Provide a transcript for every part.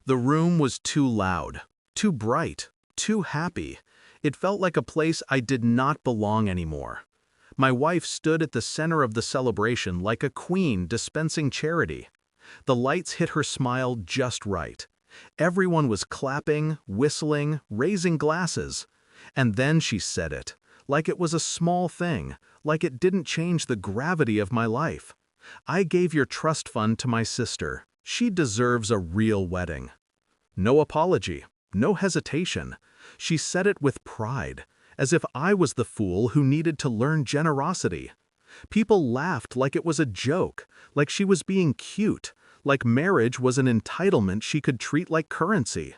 The room was too loud, too bright, too happy. It felt like a place I did not belong anymore. My wife stood at the center of the celebration like a queen dispensing charity. The lights hit her smile just right. Everyone was clapping, whistling, raising glasses. And then she said it, like it was a small thing, like it didn't change the gravity of my life. "I gave your trust fund to my sister. She deserves a real wedding." No apology, no hesitation. She said it with pride, as if I was the fool who needed to learn generosity. People laughed like it was a joke, like she was being cute, like marriage was an entitlement she could treat like currency.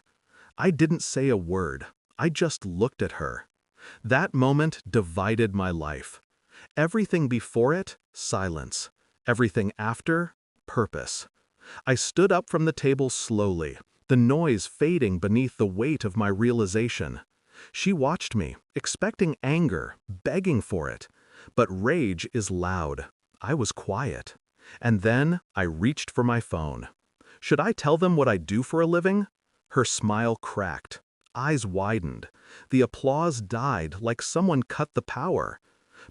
I didn't say a word. I just looked at her. That moment divided my life. Everything before it, silence. Everything after, purpose. I stood up from the table slowly, the noise fading beneath the weight of my realization. She watched me, expecting anger, begging for it. But rage is loud. I was quiet. And then I reached for my phone. Should I tell them what I do for a living? Her smile cracked. Eyes widened. The applause died like someone cut the power.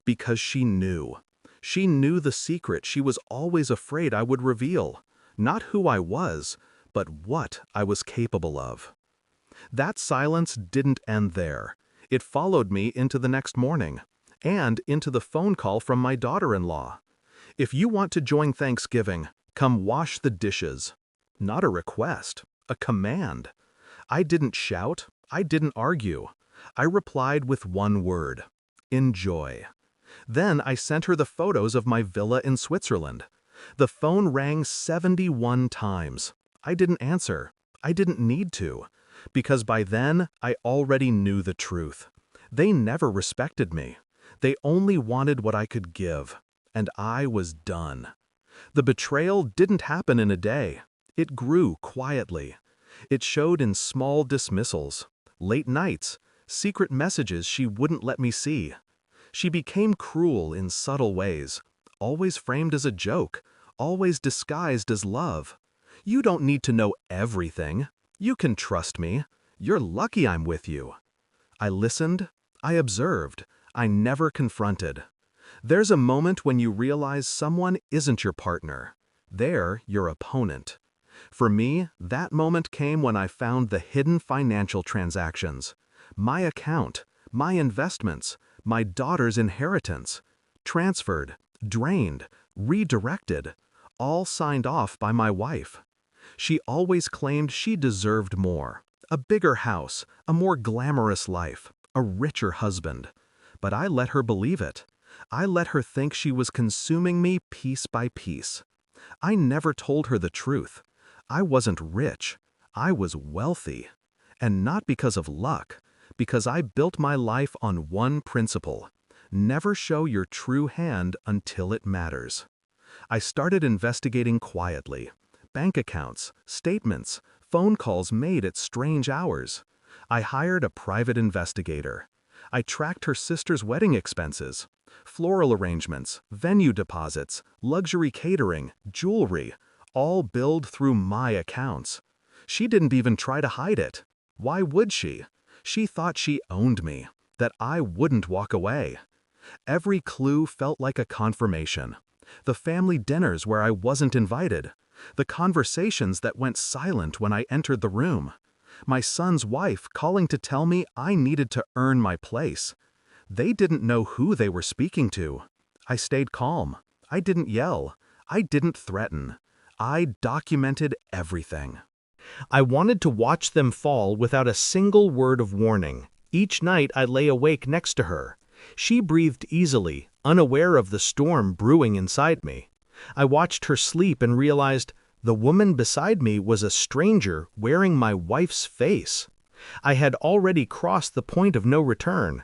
Because she knew. She knew the secret she was always afraid I would reveal. Not who I was, but what I was capable of. That silence didn't end there. It followed me into the next morning, and into the phone call from my daughter-in-law. "If you want to join Thanksgiving, come wash the dishes." Not a request, a command. I didn't shout, I didn't argue. I replied with one word: enjoy. Then I sent her the photos of my villa in Switzerland. The phone rang 71 times. I didn't answer. I didn't need to. Because by then, I already knew the truth. They never respected me. They only wanted what I could give. And I was done. The betrayal didn't happen in a day. It grew quietly. It showed in small dismissals, late nights, secret messages she wouldn't let me see. She became cruel in subtle ways, always framed as a joke, always disguised as love. "You don't need to know everything. You can trust me. You're lucky I'm with you." I listened. I observed. I never confronted. There's a moment when you realize someone isn't your partner. They're your opponent. For me, that moment came when I found the hidden financial transactions. My account, my investments, my daughter's inheritance. Transferred, drained, redirected, all signed off by my wife. She always claimed she deserved more. A bigger house, a more glamorous life, a richer husband. But I let her believe it. I let her think she was consuming me piece by piece. I never told her the truth. I wasn't rich. I was wealthy. And not because of luck, because I built my life on one principle: never show your true hand until it matters. I started investigating quietly. Bank accounts, statements, phone calls made at strange hours. I hired a private investigator. I tracked her sister's wedding expenses, floral arrangements, venue deposits, luxury catering, jewelry, all billed through my accounts. She didn't even try to hide it. Why would she? She thought she owned me, that I wouldn't walk away. Every clue felt like a confirmation. The family dinners where I wasn't invited. The conversations that went silent when I entered the room. My son's wife calling to tell me I needed to earn my place. They didn't know who they were speaking to. I stayed calm. I didn't yell. I didn't threaten. I documented everything. I wanted to watch them fall without a single word of warning. Each night I lay awake next to her. She breathed easily, unaware of the storm brewing inside me. I watched her sleep and realized the woman beside me was a stranger wearing my wife's face. I had already crossed the point of no return.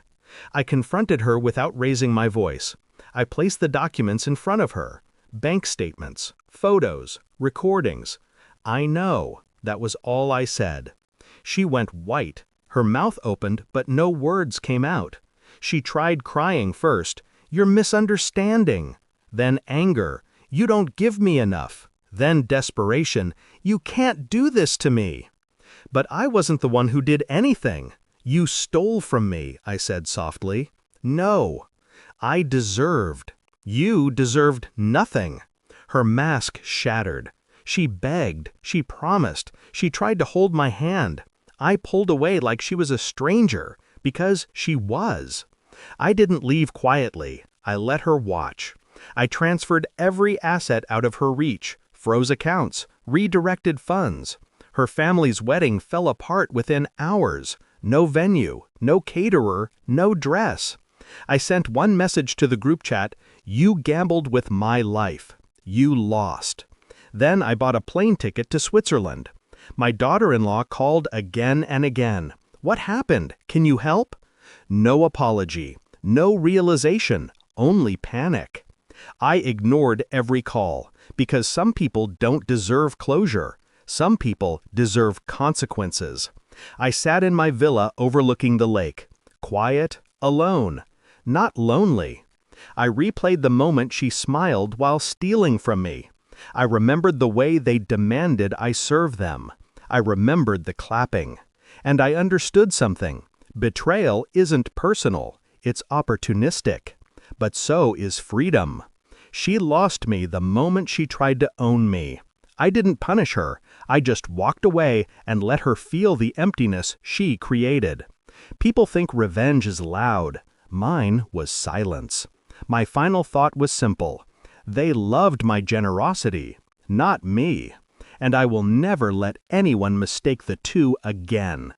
I confronted her without raising my voice. I placed the documents in front of her. Bank statements, photos, recordings. "I know." That was all I said. She went white. Her mouth opened, but no words came out. She tried crying first. "You're misunderstanding." Then anger. "You don't give me enough." Then desperation. "You can't do this to me." But I wasn't the one who did anything. You stole from me, I said softly. No. I deserved. You deserved nothing. Her mask shattered. She begged. She promised. She tried to hold my hand. I pulled away like she was a stranger, because she was. I didn't leave quietly. I let her watch. I transferred every asset out of her reach, froze accounts, redirected funds. Her family's wedding fell apart within hours. No venue, no caterer, no dress. I sent one message to the group chat: "You gambled with my life. You lost." Then I bought a plane ticket to Switzerland. My daughter-in-law called again and again. "What happened? Can you help?" No apology, no realization, only panic. I ignored every call, because some people don't deserve closure. Some people deserve consequences. I sat in my villa overlooking the lake, quiet, alone, not lonely. I replayed the moment she smiled while stealing from me. I remembered the way they demanded I serve them. I remembered the clapping. And I understood something. Betrayal isn't personal, it's opportunistic. But so is freedom. She lost me the moment she tried to own me. I didn't punish her, I just walked away and let her feel the emptiness she created. People think revenge is loud. Mine was silence. My final thought was simple. They loved my generosity, not me. And I will never let anyone mistake the two again.